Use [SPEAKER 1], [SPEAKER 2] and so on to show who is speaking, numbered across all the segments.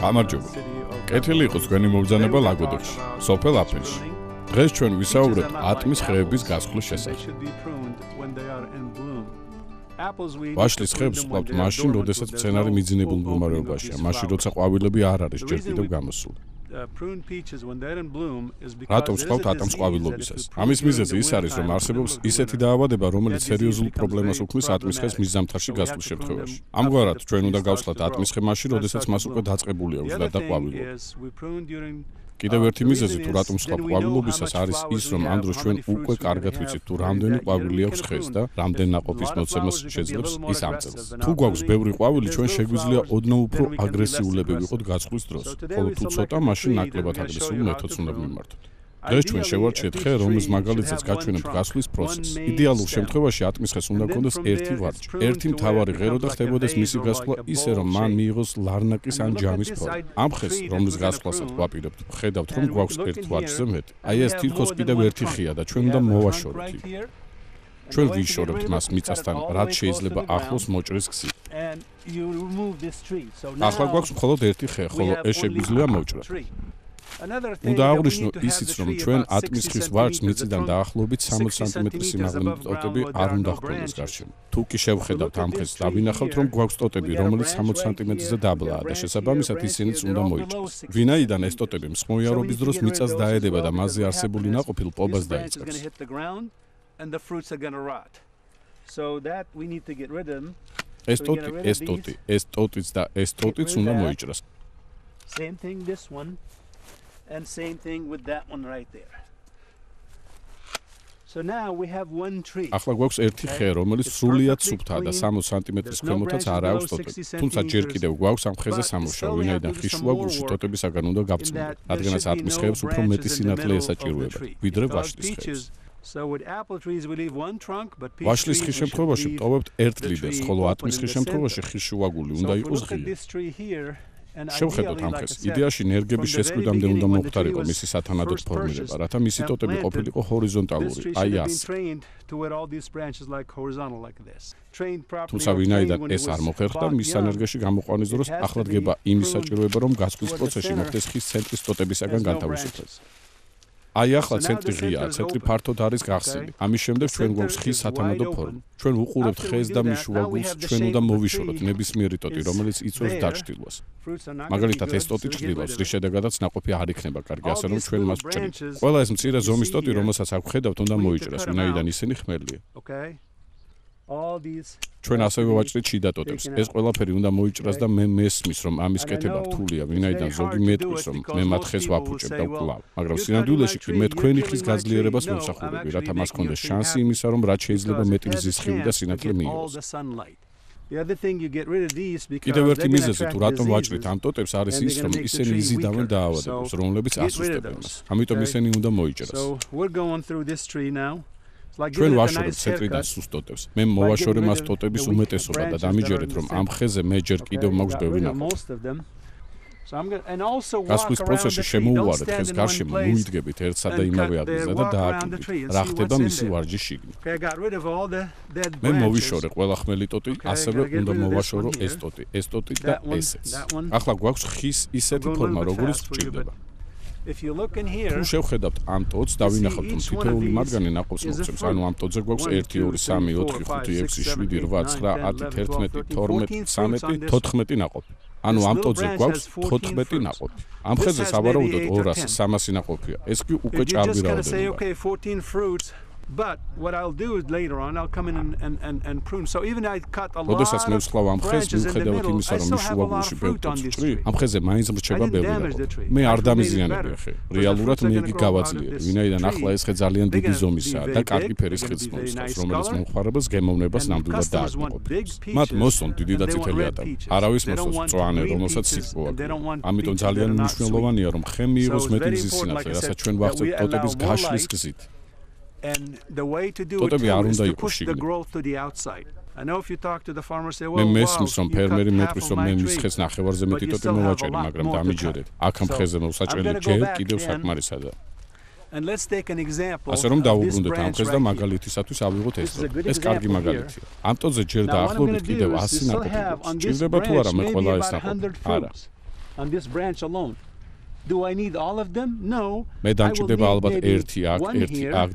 [SPEAKER 1] გამარჯობა. კეთილი იყოს თქვენი მობრძანება ლაგოდეხში, სოფელ აფრინში. დღეს ჩვენ ვისაუბრებთ ატმის ხეების გასხლის შესახებ. ვაშლის ხეებს ვყავთ მაშინ, როდესაც მცენარე მიძინებულ მდგომარეობაშია, მაშინ როცა ყვავილები არ არის ჯერ კიდევ გამოსული. რატომ ვყავთ ატამს ყვავილობისას? ამის მიზეზი ის არის, რომ არსებობს ისეთი დაავადება, რომელიც სერიოზულ პრობლემას უქმნის ატმის ხეს მის ზამთარში გასვლის შემთხვევაში. ამგვარად, ჩვენ უნდა გავსხლათ ატმის ხე მაშინ, როდესაც მას უკვე დაწყებული აქვს და ყვავილობა. კიდევ ერთი მიზეზი თუ რატომ ვსხლავთ ყვავილობისას არის ის, რომ ამ დროს ჩვენ უკვე კარგად ვიცით თუ რამდენი ყვავილი აქვს ხეს და რამდენი ნაყოფის მოცემას შეძლებს ის ამ წელს. თუ გვაქვს ბევრი ყვავილი, ჩვენ შეგვიძლია ოდნავ უფრო აგრესიულები ვიყოთ გასხლის დროს, ხოლო თუ ცოტა, მაშინ ნაკლებად აგრესიულ მეთოდს უნდა მიმართოთ. დღეს ჩვენ შევარჩიეთ ხე, რომლის მაგალითსაც გაჩვენებთ გასხლის პროცესს. იდეალურ შემთხვევაში ატმის ხეს უნდა გქონდეს ერთი ვარჯი, ერთი მთავარი ღერო და ხდებოდეს მისი გასხლა ისე, რომ მან მიიღოს ლარნაკის ან ჯამის ფორმა. ამ ხეს, რომლის გასხლასაც ვაპირებთ, ხედავთ, რომ გვაქვს ერთ ვარჯზე მეტი. აი ეს თითქოს კიდევ ერთი ხეა და ჩვენ უნდა მოვაშოროთ იქ. ჩვენ ვიშორებთ მას მიწასთან, რაც შეიძლება ახლოს მოჭრის გზით. ახლა გვაქვს მხოლოდ ერთი ხე, ხოლო ეს შეგვიძლია მოვჭრათ. უნდა აღვნიშნო ისიც, რომ ჩვენ ატმის ხის ვარჯს მიწიდან დაახლოებით 60 სანტიმეტრის სიმაღლემდე ტოტები არ უნდა ჰქონდეს გარშემო. თუ კი შევხედავთ ამ ხეს, დავინახავთ, რომ გვაქვს ტოტები, რომელიც 60 სანტიმეტრზე დაბლაა და შესაბამისად ისინიც უნდა მოიჭრას. ვინაიდან ეს ტოტები მსხმოიარობის დროს მიწას დაედება და მასზე არსებული ნაყოფი ლპობას დაიწყებს. ეს ტოტიც და ეს ტოტიც უნდა მოიჭრას.
[SPEAKER 2] And same thing with that one right there. So now we have one tree.
[SPEAKER 1] ახლა გვაქვს ერთი ხე, რომელიც სრულიად სუფთაა და 60 სანტიმეტრის ქვემოთაც არ აქვს ტოტები. თუმცა ჯერ კიდევ გვაქვს ამ ხეზე სამუშაო, ვინაიდან ხის შუაგულში ტოტებისაგან უნდა გავწმუნდეთ, რადგანაც ატმის ხეებს უფრო მეტი სინათლე ესაჭიროება, ვიდრე ვაშლის ხეებს. ვაშლის ხის შემთხვევაში ვტოვებთ ერთ ლიდერს, ხოლო ატმის ხის შემთხვევაში ხის შუაგული უნდა იყოს ღია. შევხედოთ ამ ხეს. იდეაში ნერგების შესკვიდამდე უნდა მოხდარიყო მისი სათანადოდ ფორმირება, რათა მისი ტოტები ყოფილიყო ჰორიზონტალური, აი ასე. თუმცა ვინაიდან ეს არ მოხერხდა, მის სანერგეში გამოყვანის დროს ახლა დგება იმის საჭიროება, რომ გასხლის პროცესში მოხდეს ხის ცენტრის ტოტებისაგან განთავისუფლება. აი ახლა ცენტრი ღიაა, ცენტრი ფართოდ არის გახსნილი. ამის შემდეგ ჩვენ გვაქვს ხის სათანადო ფორმა. ჩვენ ვუყურებთ ხეს და მის შუაგულს, ჩვენ უნდა მოვიშოროთ ნებისმიერი ტოტი, რომელიც იწვევს დაჭრილვას. მაგალითად ეს ტოტი ჭრილავს, რის შედეგადაც ნაყოფი არ იქნება კარგი, ასე რომ ჩვენ მას ვჭრით. ყველა ეს მცირე ზომის ტოტი, რომელსაც აქ ვხედავთ, უნდა მოიჭრას, ვინაიდან ისინი ხმელია. ჩვენ ასევე ვაჭრით შიდა ტოტებს. ეს ყველაფერი უნდა მოიჭრას და მე მესმის, რომ ამის კეთება რთულია, ვინაიდან ზოგი მეტყვის, რომ მე მათ ხეს ვაფუჭებ და ვკლავ. მაგრამ სინამდვილეში კი მე თქვენი ხის გაძლიერებას მომსახურები, რათა მას ჰქონდეს შანსი იმისა, რომ რაც შეიძლება მეტი მზის სხივი და სინათლე მიიღოს. კიდევ ერთი მიზეზი თუ რატომ ვაჭრით ამ ტოტებს არის ის, რომ ისინი იზიდავენ დაავადებას, რომლებიც ასუსტებენ მას. ამიტომ ისინი უნდა მოიჭრას. ჩვენ ვაშორებთ ცენტრიდან სუსტ ტოტებს. მე მოვაშორე მას ტოტების უმეტესობა და დამიჯერეთ, რომ ამ ხეზე მე ჯერ კიდევ მაქვს ბევრი ნაყოფი. გასხლის პროცესში შემოუვარეთ ხეს გარშემო, მოვიდგებით ერთსა და იმავე ადგილზე და დააკვირდით, რა ხდება მისი ვარჯის შიგნით. მე მოვიშორე ყველა ხმელი ტოტი, ასევე უნდა მოვაშორო ეს ტოტი და ესეც. ახლა გვაქვს ხის ისეთი ფორმა, როგორიც გვჭირდება. თუ შევხედავთ ამ ტოტს, დავინახავთ, რომ თითოეული მათგანი ნაყოფს მოხსებს, ანუ ამ ტოტზე გვაქვს 1, 2, 3, 4, 5, 6, 7, 8, 9, 10, 11, 12, 13, 14 ნაყოფი. ანუ ამ ტოტზე გვაქვს 14 ნაყოფი. ამ ხეზე სავარაუდოდ 200-300 ნაყოფია. ეს კი უკვე ჭარბი რაოდენობა. But what I'll do is later on I'll come in and prune. So even I cut a lot. როდესაც მე ვსხლავ ამ ხეს, მიუხედავად იმისა, რომ მის შუაგულში ბევრი ტოტი ჭრი, ამ ხეზე მაინც მრჩება ბევრი ნაყოფი. მე არ დამიზიანებია ხე. რეალურად მე იგი გავაძლიერე, ვინაიდან ახლა ეს ხე ძალიან დიდი ზომისაა და კარგი ფერის ხიდს მოიცავს, რომელიც მომხმარებელს გემოვნებას ნამდვილად დააკმაყოფილებს. მათ მოსწონთ დიდი და წითელი ატამი. არავის მოსწონს მწვანე, რომელსაც სიტყვა აქვს. ამიტომ ძალიან მნიშვნელოვანია, რომ ხე მიიღოს მეტი მზის სინათლე, რასაც ჩვენ ვახცევთ ტოტების გაშლის გზით. ტოტები არ უნდა იყოს შიგნით. მე მესმის, რომ ფერმერი მეტყვის, რომ მე მის ხეს ნახევარზე მეტი ტოტი მოვაჭერე, მაგრამ დამიჯერეთ. აქ ამ ხეზე მოვსაჭრელი ჯერ კიდევ საკმარისადაა. ასე რომ დავუბრუნდეთ ამ ხეს და მაგალითისათვის ავიღოთ ეს ტოტი. ეს კარგი მაგალითია. ამ ტოტზე ჯერ დაახლოებით კიდევ 100 ნაყოფი გვაქვს. ჭირდება თუ არა მე ყველა ეს ნაყოფი? არა.
[SPEAKER 2] on this branch alone. Do I need all of them? No.
[SPEAKER 1] მე დამჭირდება ალბათ ერთი აქ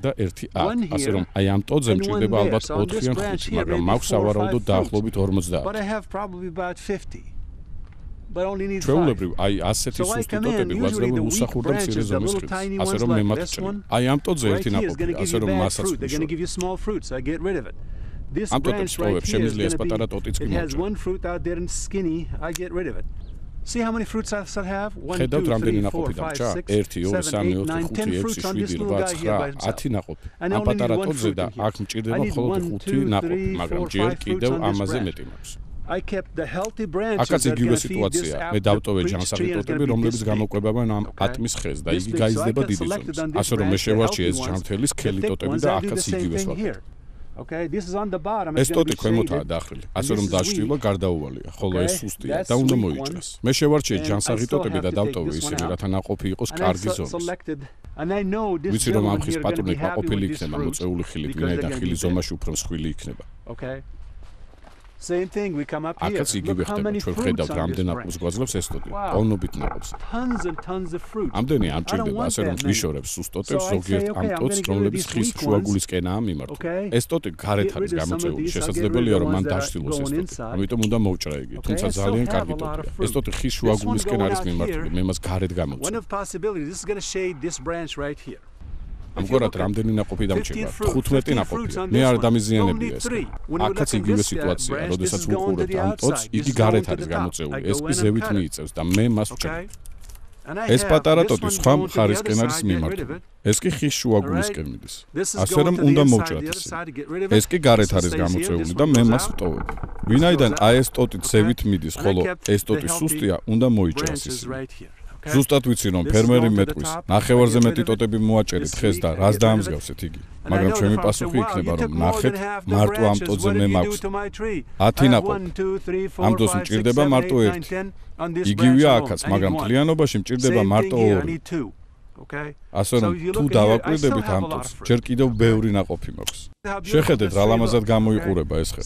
[SPEAKER 1] და ერთი აქ. ასე რომ აი ამ ტოძე მჭირდება ალბათ 4 ან 5, მაგრამ მაქვს სავარაუდოდ დაახლოებით 50.
[SPEAKER 2] But I have probably about 50. But only need 5.
[SPEAKER 1] ჩვეულებრივ აი ასეთი სუსტი ტოტები ვაძლევ უსახურ და მცირე ზომის ხილს. ასე რომ მე მათ ვჭრი. აი ამ ტოძე ერთი ნაყოფი, ასე რომ მასაც
[SPEAKER 2] they're going to give you small fruits. I get rid of it. This branch right here is going to be, it has one fruit out there and skinny. I get rid of it. See how many fruits I have? 1, 2, 3, 4, 5, 6, 7, 8, 9, 10 fruits on this little guy here by himself.
[SPEAKER 1] 10 ნაყოფი. ამ პატარა ტოძე და აქ მჭირდება მხოლოდ 5 ნაყოფი, მაგრამ ჯერ კიდევ ამაზე მეტი მაქვს.
[SPEAKER 2] I kept the healthy branches
[SPEAKER 1] that can feed this apple. მე დავტოვე ჯანსაღი ტოტები, რომლებიც გამოყვებავენ ამ ატმის ხეს და იგი გაიზრდება დიდი ზომის. ასე რომ მე შევარჩიე ეს ჯანმრთელი სქელი ტოტები და აქაც იგივეს ვაკეთებ.
[SPEAKER 2] Okay, this is on the bottom.
[SPEAKER 1] ეს ტოტი ქვემოთაა დახრილი. ასე რომ დაჭრილა გარდაუვალია, ხოლო ეს სუსტია და უნდა მოიჭრას. მე შევარჩიე ჯანსაღი ტოტები და დავტოვე ისინი, რათა ნაყოფი იყოს კარგი ზომის. ვიცი რომ ამ ხის პატრონიკა ყოფილი იქნება მოწეული ხილით, ვინაიდან ხილის ზომაში უფრო მსხვილი იქნება.
[SPEAKER 2] Okay. Same thing, we come up here.
[SPEAKER 1] Look how many fruits on this branch. Wow.
[SPEAKER 2] Tons and tons of fruits.
[SPEAKER 1] ამდენი ამჭირდება, ასე რომ ვიშორებს სუსტოტებს ზოგიერთ ამ ტოტს, რომლებიც ხის შუაგულისკენაა მიმართული. ეს ტოტი გარეთ არის გამოწეული, შესაძლებელია რომ მან დაშლილოს ეს ტოტი. ამიტომ უნდა მოვჭრა იგი, თუმცა ძალიან კარგი ტოტია. ეს ტოტი ხის შუაგულისკენ არის მიმართული, მე მას გარეთ გამოვწევ.
[SPEAKER 2] One of possibilities, this is going to shade this branch right here.
[SPEAKER 1] ამგვარად რამდენი ნაყოფი დამჭირდა? 15 ნაყოფი. მე არ დამიზიანებია ეს. აქაც იგივე სიტუაცია, როდესაც ვუყურებთ ამ ტოტს, იგი გარეთ არის გამოწეული. ეს კი ზევით მიიწევს და მე მას ვჭრით. ეს პატარა ტოტი სხვა მხარისკენ არის მიმართული. ეს კი ხის შუაგულისკენ მიდის. ასე რომ უნდა მოვჭრათ ისე. ეს კი გარეთ არის გამოწეული და მე მას ვტოვებ. ვინაიდან აი ეს ტოტი ზევით მიდის, ხოლო ეს ტოტი სუსტია, უნდა მოიჭრას ისე. ზუსტად ვიცი რომ ფერმერი მეტყვის, ნახევარზე მეტი ტოტები მოაჭერით ხეს და რას დაამსგავსეთ იგი. მაგრამ ჩემი პასუხი იქნება რომ ნახეთ, მარტო ამ ტოტზე მე მაქვს 10 ნაყოფი. ამ დროს მჭირდება მარტო 1. იგივეა აქაც, მაგრამ მთლიანობაში მჭირდება მარტო 2. ასე რომ თუ დავაკვირდებით ამ ტოტს, ჯერ კიდევ ბევრი ნაყოფი მაქვს. შეხედეთ რა ლამაზად გამოიყურება ეს ხე.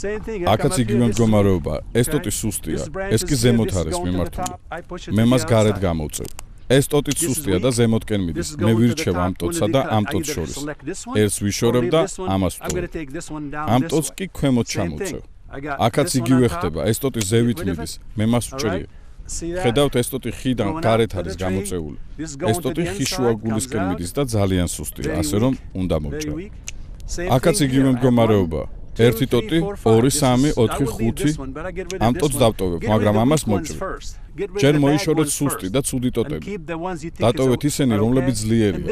[SPEAKER 1] აქაც იგივე მდგომარეობა, ეს ტოტი სუსტია, ეს კი ზემოთ არის მიმართული. მე მას გარეთ გამოვწევ. ეს ტოტიც სუსტია და ზემოთკენ მიდის. მე ვირჩევ ამ ტოტსა და ამ ტოტს შორის. ერთს ვიშორებ და ამას ვტოვებ. ამ ტოტს კი ქვემოთ ჩამოვწევ. აქაც იგივე ხდება, ეს ტოტი ზევით მიდის. მე მას ვჭრიე. ხედავთ ეს ტოტი ხიდან გარეთ არის გამოწეული. ეს ტოტი ხის შუაგულისკენ მიდის და ძალიან სუსტია, ასე რომ უნდა მოვჭრა. აქაც იგივე მდგომარეობა. 1 ტოტი, 2, 3, 4, 5. ამ ტოტს დავტოვებ, მაგრამ ამას მოვჭრით. ჯერ მოიშორეთ სუსტი და ცუდი ტოტები. დატოვეთ ისინი, რომლებიც ძლიერია.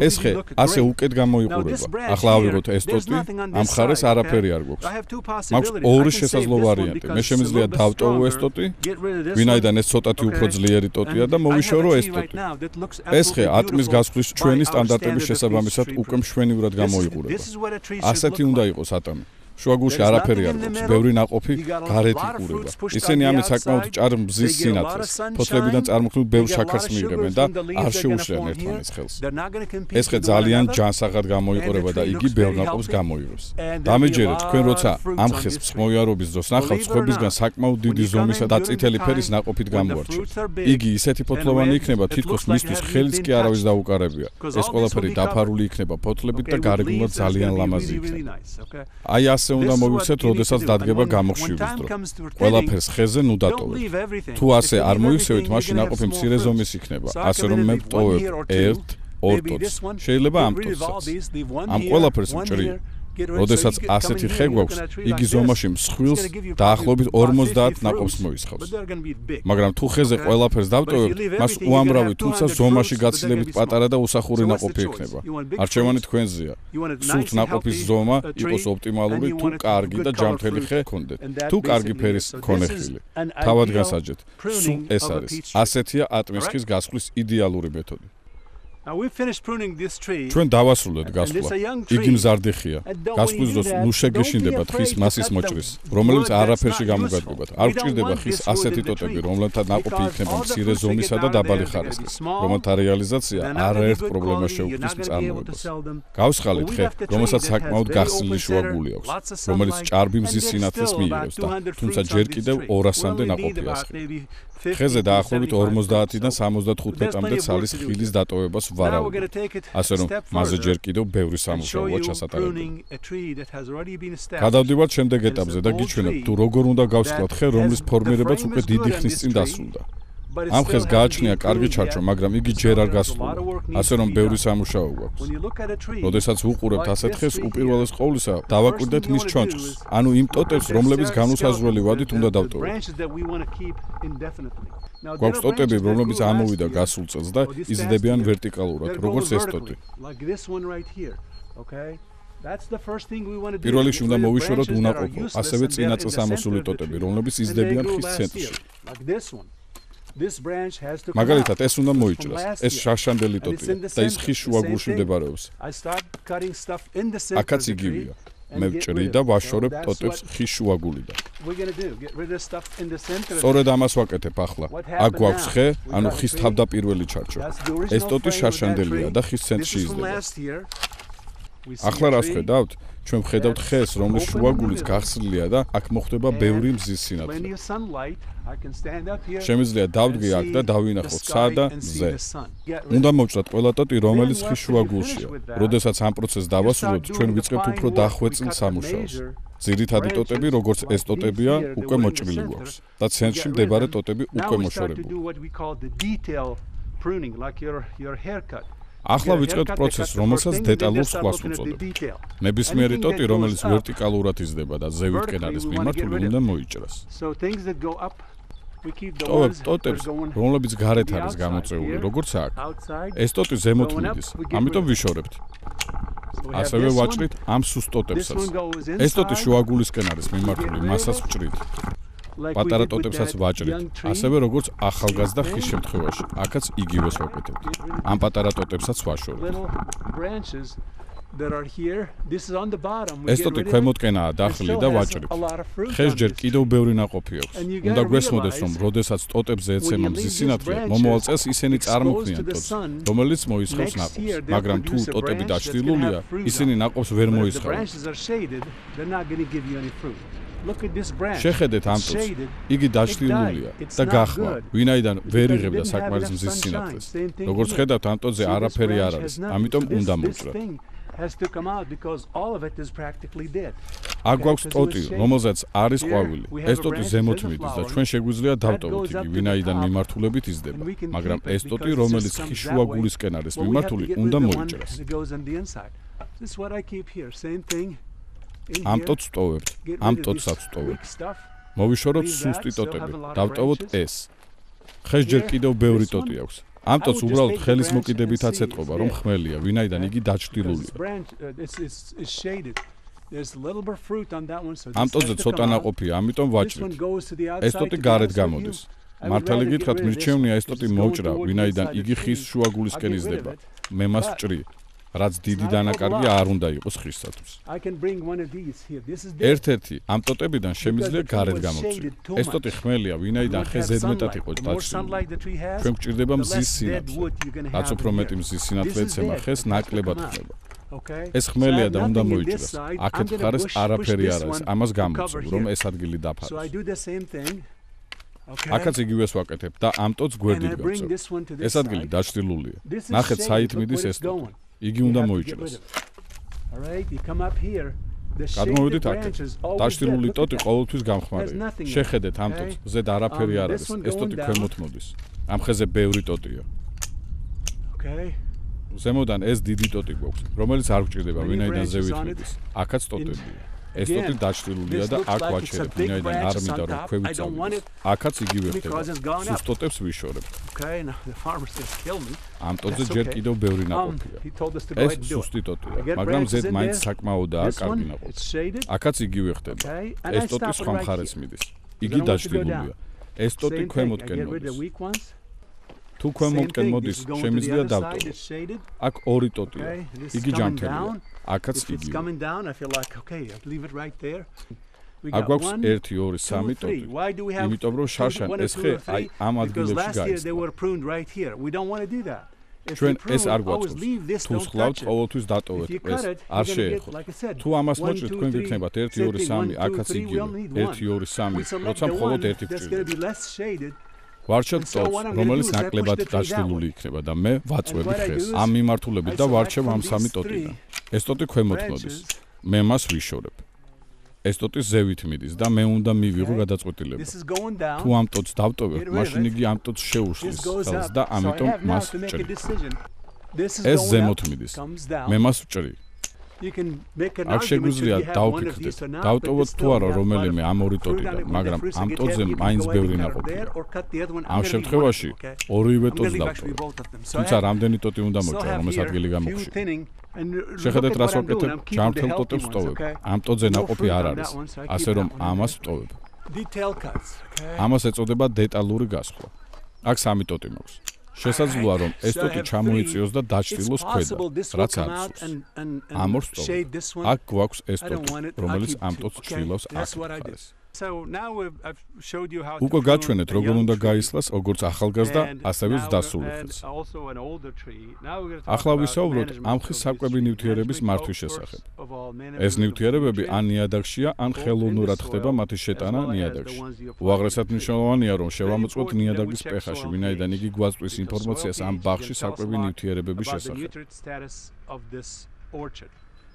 [SPEAKER 1] ეს ხე ასე უკეთ გამოიყურება. ახლა ავიღოთ ეს ტოტი, ამ ხარეს არაფერი არ გვაქვს. მაქვს 2 შესაძლო ვარიანტი. მე შემიძლია დავტოვო ეს ტოტი, ვინაიდან ეს ცოტათი უფრო ძლიერი ტოტია და მოვიშორო ეს ტოტი. ეს ხე ატმის გასხვის ჩვენი სტანდარტების შესაბამისად უკვე მშვენივრად გამოიყურება. ასეთი უნდა იყოს ატომი. შუაგულში არაფერი არ გვაქვს, ბევრი ნაყოფი გარეთ იყურება. ისინი ამით საკმაოდ ჭარბმზის სინათლეს, ფოთლებიდან წარმოქმნილ ბევრ შაქარს მიიღებენ და არ შეუშლიან ერთმანეთს ხელს. ეს ხე ძალიან ჯანსაღად გამოიყურება და იგი ბევრ ნაყოფს გამოიღებს. დამეჯერეთ, თქვენ როცა ამ ხეს მსხმოიარობის დროს ნახავთ, სხვებისგან საკმაოდ დიდი ზომისა და წითელი ფერის ნაყოფით გამოარჩევთ. იგი ისეთი ფოთლოვანი იქნება, თითქოს მისთვის ხელიც კი არავის დაუკარებია. ეს ყველაფერი დაფარული იქნება ფოთლებით და გარეგნულად ძალიან ლამაზი იქნება. აი ასე უნდა მოვიქცეთ, როდესაც დადგება გამოხშივის დრო. ყველაფერს ხეზე ნუ დატოვეთ. თუ ასე არ მოიქცევით, მაშინ ნაყოფი მცირე ზომის იქნება. ასე რომ მე ვტოვებ 1-2 ტოტს. შეიძლება ამ ტოტსაც. ამ ყველაფერს ვჭრიე. როდესაც ასეთი ხე გვაქვს, იგი ზომაში მსხვილს დაახლოებით 50 ნაყოფს მოისხავს. მაგრამ თუ ხეზე ყველაფერს დავტოვებთ, მას უამრავი, თუმცა ზომაში გაცილებით პატარა და უსახური ნაყოფი იქნება. არჩევანი თქვენზეა. სულ ნაყოფის ზომა იყოს ოპტიმალური, თუ კარგი და ჯანმრთელი ხე გქონდეთ. თუ კარგი ფერის მქონე ხილი. თავად გასაჯეთ. სულ ეს არის. ასეთია ატმის ხის გასხვის იდეალური მეთოდი.
[SPEAKER 2] Now we finished pruning this tree.
[SPEAKER 1] ჩვენ დავასრულეთ გასვლა. იგი მზარდი ხეა. გასვლის დროს ნუ შეგეშინდებათ ხის მასის მოჭრის, რომელიც არაფერში გამოგადგებათ. არ გჭირდება ხის ასეთი ტოტები, რომლებთან ნაყოფი იქნება მცირე ზომისა და დაბალი ხარისხის, რომელთა რეალიზაცია არაერთ პრობლემას შეუქმნის მწარმოებას. გავსხალით ხე, რომელსაც საკმაოდ გახსნილი შუაგული აქვს, რომელიც ჭარბი მზის სინათლეს მიიღებს და თუმცა ჯერ კიდევ 200-მდე ნაყოფი ასხი. ხეზე დაახლოებით 50-დან 75-მდე ცალის ხილის დატოვებას ვარაუდობთ. ასე რომ მასზე ჯერ კიდევ ბევრი სამუშაოა ჩასატარებული. გადავდივართ შემდეგ ეტაპზე და გიჩვენებთ თუ როგორ უნდა გავსწავლოთ ხე, რომლის ფორმირებაც უკვე დიდი ხნის წინ დასრულდა. ამ ხეს გააჩნია კარგი ჩარჩო, მაგრამ იგი ჯერ არ გასრულდა. ასე რომ ბევრი სამუშაო გვაქვს. როდესაც ვუყურებთ ასეთ ხეს, უპირველეს ყოვლისა დავაკვირდეთ მის ჩონჩხს, ანუ იმ ტოტებს, რომლებიც განუსაზღვრელი ვადით უნდა დავტოვოთ. გვაქვს ტოტები, რომლებიც ამოვიდა გასულ წელს და იზრდებიან ვერტიკალურად, როგორც ეს ტოტი. პირველ რიგში უნდა მოვიშოროთ უნაყოფო, ასევე წინა წელს ამოსული ტოტები, რომლებიც იზრდებიან ხის ცენტრში. მაგალითად, ეს უნდა მოიჭრას. ეს შარშანდელი ტოტია და ის ხის შუაგულში მდებარეობს. აქაც იგივეა. მე ვჭრი და ვაშორებ ტოტებს ხის შუაგულიდან. სწორედ ამას ვაკეთებ ახლა. აქ გვაქვს ხე, ანუ ხის თავდაპირველი ჩარჩო. ეს ტოტი შარშანდელია და ხის ცენტრში იზრდება. ახლა რას ხედავთ? ჩვენ ვხედავთ ხეს, რომლის შუაგულიც გახსნილია და აქ მოხდება ბევრი მზის სინათლე. შემიძლია დავდგე აქ და დავინახოთ ცა და მზე. უნდა მოვჭრათ ყველა ტოტი, რომელიც ხის შუაგულშია. როდესაც ამ პროცესს დავასრულებთ, ჩვენ ვიწყებთ უფრო დახვეწილ სამუშაოს. ძირითადი ტოტები, როგორც ეს ტოტებია, უკვე მოჭრილი გვაქვს და ცენტრში მდებარე ტოტები უკვე მოშორებული. ახლა ვიწყებთ პროცესს, რომელსაც დეტალურ სხვას ვუწოდებთ. ნებისმიერი ტოტი, რომელიც ვერტიკალურად იზრდება და ზევითკენ არის მიმართული, უნდა მოიჭრას. ტოვებთ ტოტებს, რომლებიც გარეთ არის გამოწეული, როგორც აქ. ეს ტოტი ზემოთ მიდის, ამიტომ ვიშორებთ. ასევე ვაჭრით ამ სუსტ ტოტებსაც. ეს ტოტი შუაგულისკენ არის მიმართული, მასაც ვჭრით. პატარა ტოტებსაც ვაჭრით, ასევე როგორც ახალგაზრდა ხის შემთხვევაში, აქაც იგივეს ვაკეთებთ. ამ პატარა ტოტებსაც ვაშორებთ. ეს ტოტი ქვემოთკენაა დახრილი და ვაჭრით. ხეს ჯერ კიდევ ბევრი ნაყოფი აქვს. უნდა გვესმოდეს, რომ როდესაც ტოტებზე ეცემა მზის სინათლე, მომავალ წელს ისინი წარმოქმნიან ტოტს, რომელიც მოისხავს ნაყოფს. მაგრამ თუ ტოტები დაჭრილულია, ისინი ნაყოფს ვერ მოისხავენ. შეხედეთ ამ ტოტს, იგი დაჭრილულია და გახვა, ვინაიდან ვერ იღებდა საკმარის მზის სინათლეს. როგორც ხედავთ, ამ ტოტზე არაფერი არ არის, ამიტომ უნდა მოვჭრათ. აქ გვაქვს ტოტი, რომელზეც არის ყვავილი. ეს ტოტი ზემოთ მიდის და ჩვენ შეგვიძლია დავტოვოთ იგი, ვინაიდან მიმართულებით იზრდება. მაგრამ ეს ტოტი, რომელიც ხის შუაგულისკენ არის მიმართული, უნდა მოიჭრას. ამ ტოტს ვტოვებთ, ამ ტოტსაც ვტოვებთ. მოვიშოროთ სუსტი ტოტები, დავტოვოთ ეს. ხეს ჯერ კიდევ ბევრი ტოტი აქვს. ამ ტოტს უბრალოდ ხელის მოკიდებითაც ეტყობა, რომ ხმელია, ვინაიდან იგი დაჭრილულია. ამ ტოტზე ცოტა ნაყოფია, ამიტომ ვაჭრით. ეს ტოტი გარეთ გამოდის. მართალი გითხრათ, მირჩევნია ეს ტოტი მოვჭრა, ვინაიდან იგი ხის შუაგულისკენ იზრდება. მე მას ვჭრი. რაც დიდი დანაკარგი არ უნდა იყოს ხისსათვის. ერთ-ერთი ამ ტოტებიდან შემიძლია გარეთ გამოვწვიოთ. ეს ტოტი ხმელია, ვინაიდან ხე ზედმეტად იყო დაჭრილი. ჩვენ გვჭირდება მზის სინათლე. რაც უფრო მეტი მზის სინათლე ეცემა ხეს, ნაკლებად ხმება. ეს ხმელია და უნდა მოიჭრას. აქეთ მხარეს არაფერი არ არის, ამას გამოვწევ, რომ ეს ადგილი დაფაროს. აქაც იგივეს ვაკეთებ და ამ ტოტს გვერდით გავწევ. ეს ადგილი დაჭრილულია. ნახეთ, საით მიდის ეს ტოტი. იგი უნდა მოიჭრას. გადმოვიდით აქეთ. დაჭრილული ტოტი ყოველთვის გამხმარია. შეხედეთ ამ ტოტს, ზედ არაფერი არ არის. ეს ტოტი ქვემოთ მოდის. ამ ხეზე ბევრი ტოტია. ზემოდან ეს დიდი ტოტი გვაქვს, რომელიც არ გვჭირდება, ვინაიდან ზევით მიდის. აქაც ტოტებია. ეს ტოტი დაჭრილულია და აქ ვაჩერებ, ვინაიდან არ მინდა რომ ქვევით წავიდეს. აქაც იგივე ხდება. სუსტ ტოტებს ვიშორებ. ამ ტოტზე ჯერ კიდევ ბევრი ნაყოფია. ეს სუსტი ტოტია, მაგრამ ზედ მაინც საკმაოდაა კარგი ნაყოფი. აქაც იგივე ხდება. ეს ტოტი სხვა მხარეს მიდის. იგი დაჭრილულია. ეს ტოტი ქვემოთკენ მოდის. თუ ქვემოთკენ მოდის, შემიძლია დავტოვოთ. აქ ორი ტოტია. იგი ჯანმრთელია. აქაც იგივე. აქ გვაქვს 1, 2, 3 ტოტი. იმიტომ რომ შარშან ეს ხე აი ამ ადგილებში გაიზრდა. ჩვენ ეს არ გვაწყობს. თუ სხლავთ, ყოველთვის დატოვეთ ეს. არ შეეხოთ. თუ ამას მოჭრით, თქვენ გიქნებათ 1, 2, 3, აქაც იგივე. 1, 2, 3, როცა მხოლოდ ერთი გჭირდება. ვარჩევ ტოტს, რომელიც ნაკლებად დაშლილი იქნება და მე ვაწვევი ხეს. ამ მიმართულებით და ვარჩევ ამ სამი ტოტიდან. ეს ტოტი ქვემოთ მოდის. მე მას ვიშორებ. ეს ტოტი ზევით მიდის და მე უნდა მივიღო გადაწყვეტილება. თუ ამ ტოტს დავტოვებ, მაშინ იგი ამ ტოტს შეუშლის ხელს და ამიტომ მას ვჭრი. ეს ზემოთ მიდის. მე მას ვჭრი. აქ შეგვიძლია დავფიქრდეთ, დავტოვოთ თუ არა რომელიმე ამ ორი ტოტიდან, მაგრამ ამ ტოტზე მაინც ბევრი ნაყოფია. ამ შემთხვევაში ორივე ტოტს დავტოვებ. თუმცა რამდენი ტოტი უნდა მოჭრა, რომელს ადგილი გამოგში. შეხედეთ, რას ვაკეთებ, ჯანმრთელ ტოტებს ვტოვებ. ამ ტოტზე ნაყოფი არ არის, ასე რომ ამას ვტოვებ. ამას ეწოდება დეტალური გასხვა. აქ სამი ტოტი მაქვს. შესაძლოა რომ ეს ტოტი ჩამოიწიოს და დაჭრილოს ქვედა, რაც არ სურს. ამ ორს ვტოვებ. აქ გვაქვს ეს ტოტი, რომელიც ამ ტოტს ჭრილავს აქ. უკვე გაჩვენეთ, როგორ უნდა გაისლას როგორც ახალგაზრდა, ასევე ზრდასრული ხის. ახლა ვისაუბროთ ამ ხის საკვები ნივთიერების მართვის შესახებ. ეს ნივთიერებები ან ნიადაგშია, ან ხელოვნურად ხდება მათი შეტანა ნიადაგში. უაღრესად მნიშვნელოვანია, რომ შევამოწმოთ ნიადაგის pH-ში, ვინაიდან იგი გვაწვდის ინფორმაციას ამ ბაღში საკვები ნივთიერებების შესახებ.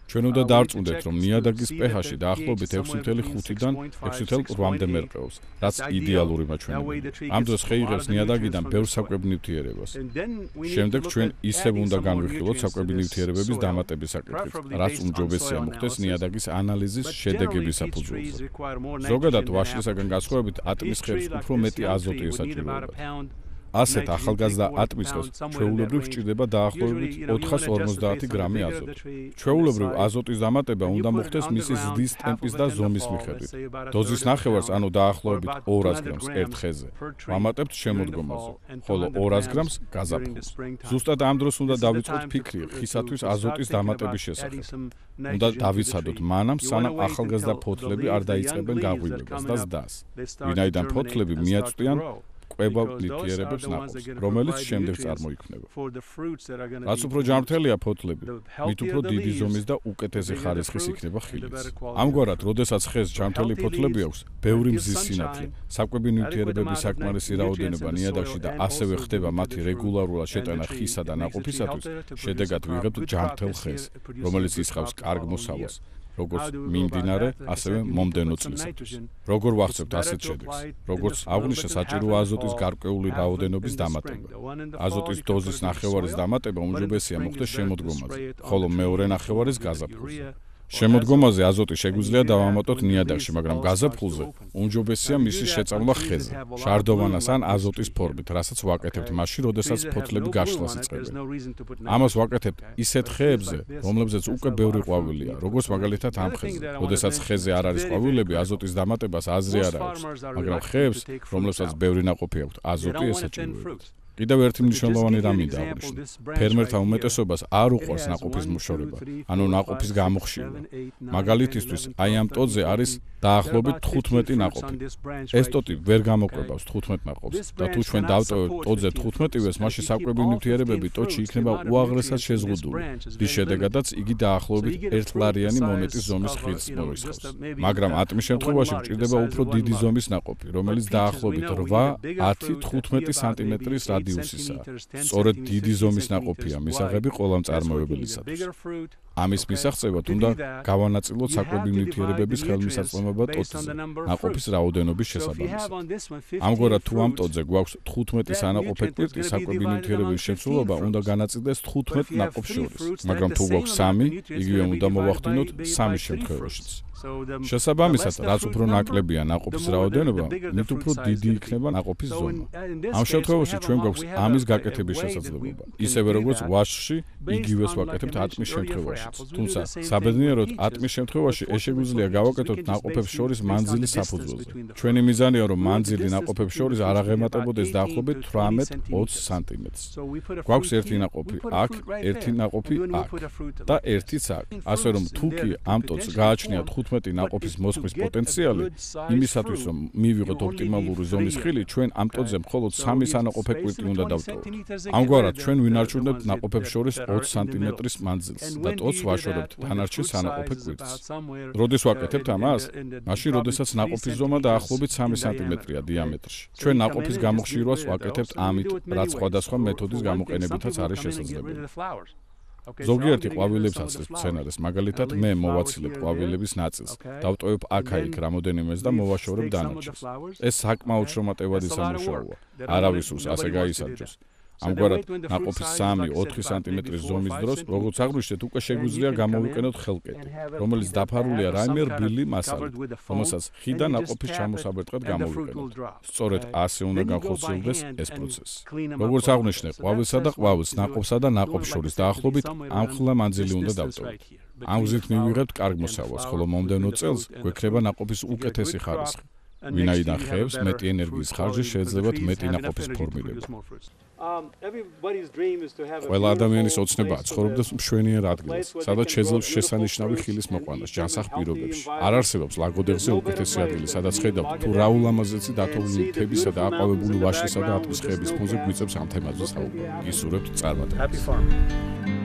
[SPEAKER 1] ჩვენ უნდა დავწუნდეთ, რომ ნიადაგის pH-ი დაახლოებით 6.5-დან 6.8-მდე მერყეობს, რაც იდეალური მაჩვენებელია. ამ დროს ხე იღებს ნიადაგიდან ბევრ საკვებ ნივთიერებას. შემდეგ ჩვენ ისევ უნდა განვიხილოთ საკვები ნივთიერებების დამატების საკითხით, რაც უმჯობესია მოხდეს ნიადაგის ანალიზის შედეგების საფუძველზე. ზოგადად ვაშლისაგან განსხვავებით ატმის ხეებს უფრო მეტი აზოტი ესაჭიროებათ. ასეთ ახალგაზრდა ატმის ხეს ჩვეულებრივ სჭირდება დაახლოებით 450 გრამი აზოტი. ჩვეულებრივ აზოტის დამატება უნდა მოხდეს მისი ზრდის ტემპის და ზომის მიხედვით. დოზის ნახევარს, ანუ დაახლოებით 200 გრამს ერთ ხეზე, ვამატებთ შემოდგომაზე, ხოლო 200 გრამს გაზაფხულს. ზუსტად ამ დროს უნდა დავიწყოთ ფიქრი ხისათვის აზოტის დამატების შესახებ. უნდა დავიცადოთ მანამ, სანამ ახალგაზრდა ფოთლები არ დაიწყებენ გაღვივებას და ზრდას, ვინაიდან ფოთლები მიაწვდიან კვებავ ნივთიერებებს ნაყოფს, რომელიც შემდეგ წარმოიქმნება. რაც უფრო ჯანმრთელია ფოთლები, მით უფრო დიდი ზომის და უკეთესი ხარისხის იქნება ხილიც. ამგვარად, როდესაც ხეს ჯანმრთელი ფოთლები აქვს, ბევრი მზის სინათლე, საკვები ნივთიერებების საკმარისი რაოდენობა ნიადაგში და ასევე ხდება მათი რეგულარულად შეტანა ხისა და ნაყოფისათვის, შედეგად ვიღებთ ჯანმრთელ ხეს, რომელიც ისხავს კარგ მოსავალს. როგორც მიმდინარე, ასევე მომდევნო წლისათვის. როგორ ვახცევთ ასეთ შედეგს? როგორც აღვნიშნა, საჭიროა აზოტის გარკვეული რაოდენობის დამატება. აზოტის დოზის ნახევარის დამატება უმჯობესია მოხდეს შემოდგომაზე, ხოლო მეორე ნახევარის გაზაფხულზე. შემოდგომაზე აზოტი შეგვიძლია დავამატოთ ნიადაგში, მაგრამ გაზაფხულზე უმჯობესია მისი შეწამლა ხეზე, შარდოვანას ან აზოტის ფორმით, რასაც ვაკეთებთ მაშინ, როდესაც ფოთლები გაშლას იწყებენ. ამას ვაკეთებთ ისეთ ხეებზე, რომლებზეც უკვე ბევრი ყვავილია, როგორც მაგალითად ამ ხეზე. როდესაც ხეზე არ არის ყვავილები, აზოტის დამატებას აზრი არ აქვს, მაგრამ ხეებს, რომლებსაც ბევრი ნაყოფი აქვთ, აზოტი ესაჭიროებათ. კიდევ ერთი მნიშვნელოვანი რამე დააღვნიშნე. ფერმერთა უმეტესობას არ უყვარს ნაყოფის მოშორება, ანუ ნაყოფის გამოხშირვა. მაგალითისთვის, აი ამ ტოტზე არის დაახლოებით 15 ნაყოფი. ეს ტოტი ვერ გამოყვებავს 15 ნაყოფს და თუ ჩვენ დავტოვებთ ტოტზე 15-ვეს, მაშინ საკვები ნივთიერებები ტოტში იქნება უაღრესად შეზღუდული. რის შედეგადაც იგი დაახლოებით 1 მონეტის ზომის ხილს მოისხავს. მაგრამ ატმის შემთხვევაში გვჭირდება უფრო დიდი ზომის ნაყოფი, რომელიც დაახლოებით 8-10-15 სანტიმეტრის რადიუსისაა. სწორედ დიდი ზომის ნაყოფია მისაღები ყველა მწარმოებელისათვის. ამის მისაღწევად უნდა გავანაწილოთ საკვები ნივთიერებების ხელმისაწვდომობა ტოტზე, ნაყოფის რაოდენობის შესაბამისად. ამგვარად, თუ ამ ტოტზე გვაქვს 15 სანაყოფე კვირტი, საკვები ნივთიერებების შემცველობა უნდა განაწილდეს 15 ნაყოფს შორის, მაგრამ თუ გვაქვს 3, იგივე უნდა მოვახდინოთ 3 შემთხვევაშიც. შესაბამისად, რაც უფრო ნაკლებია ნაყოფის რაოდენობა, მით უფრო დიდი იქნება ნაყოფის ზომა. ამ შემთხვევაში ჩვენ გვაქვს ამის გაკეთების შესაძლებლობა. ისევე როგორც ვაშლში, იგივეს ვაკეთებთ ატმის შემთხვევაშიც. თუმცა, საბედნიეროდ, ატმის შემთხვევაში ეს შეგვიძლია გავაკეთოთ ნაყოფებს შორის მანძილის საფუძველზე. ჩვენი მიზანია, რომ მანძილი ნაყოფებს შორის არ აღემატებოდეს დაახლოებით 18-20 სანტიმეტრს. გვაქვს ერთი ნაყოფი აქ, ერთი ნაყოფი აქ და ერთიც აქ. ასე რომ, თუ კი ამ ტოტს გააჩნიათ 15 ნაყოფის მოსხმის პოტენციალი, იმისათვის რომ მივიღოთ ოპტიმალური ზომის ხილი, ჩვენ ამ ტოტზე მხოლოდ 3 სანაყოფე კვირტი უნდა დავტოვოთ. ამგვარად, ჩვენ ვინარჩუნებთ ნაყოფებს შორის 20 სანტიმეტრის მანძილს და ტოტს ვაშორებთ დანარჩენ სანაყოფე კვირტს. როდის ვაკეთებთ ამას? მაშინ, როდესაც ნაყოფის ზომა დაახლოებით 3 სანტიმეტრია დიამეტრში. ჩვენ ნაყოფის გამოხშირვას ვაკეთებთ ამით, რაც სხვადასხვა მეთოდის გამოყენებითაც არის შესაძლებელი. ზოგიერთი ყვავილებსაც მცენარეს, მაგალითად, მე მოვაცილებ ყვავილების ნაწილს, დავტოვებ აქა-იქ რამოდენიმეს და მოვაშორებ დანარჩენს. ეს საკმაოდ შრომატევადი სამუშაოა. არავის უსს ასე გაისარჯოს. ამგვარად, ნაყოფის 3-4 სანტიმეტრის ზომის დროს, როგორც აღვნიშნეთ, უკვე შეგვიძლია გამოვიყენოთ ხელკეტი, რომელიც დაფარულია რაიმე რბილი მასალით, რომელსაც ხიდა ნაყოფის ჩამოსაბერტყედ გამოვიყენოთ. სწორედ ასე უნდა განხორციელდეს ეს პროცესი. როგორც აღვნიშნე, ყვავილსა და ყვავილს, ნაყოფსა და ნაყოფს შორის დაახლოებით ამხელა მანძილი უნდა დავტოვოთ. ამ გზით მივიღებთ კარგ მოსავალს, ხოლო მომდევნო წელს გვექნება ნაყოფის უკეთესი ხარისხი. ვინაიდან ხევს მეტი ენერგიის ხარჯი შეეძლებათ მეტი ნაყოფის ფორმირება. ყველა ადამიანის ოცნებაა ცხოვრობდეს მშვენიერ ადგილას, სადაც შეძლებს შესანიშნავი ხილის მოყვანას ჯანსაღ პირობებში. არ არსებობს ლაგოდეხზე უკეთესი ადგილი, სადაც ხედავთ თუ რა ულამაზესი დათოვლილი მთებისა და აყვავებული ვაშლისა და ატყის ხეების ფონზე გვიწევს ამ თემაზე საუბარი. გისურვებთ წარმატებას.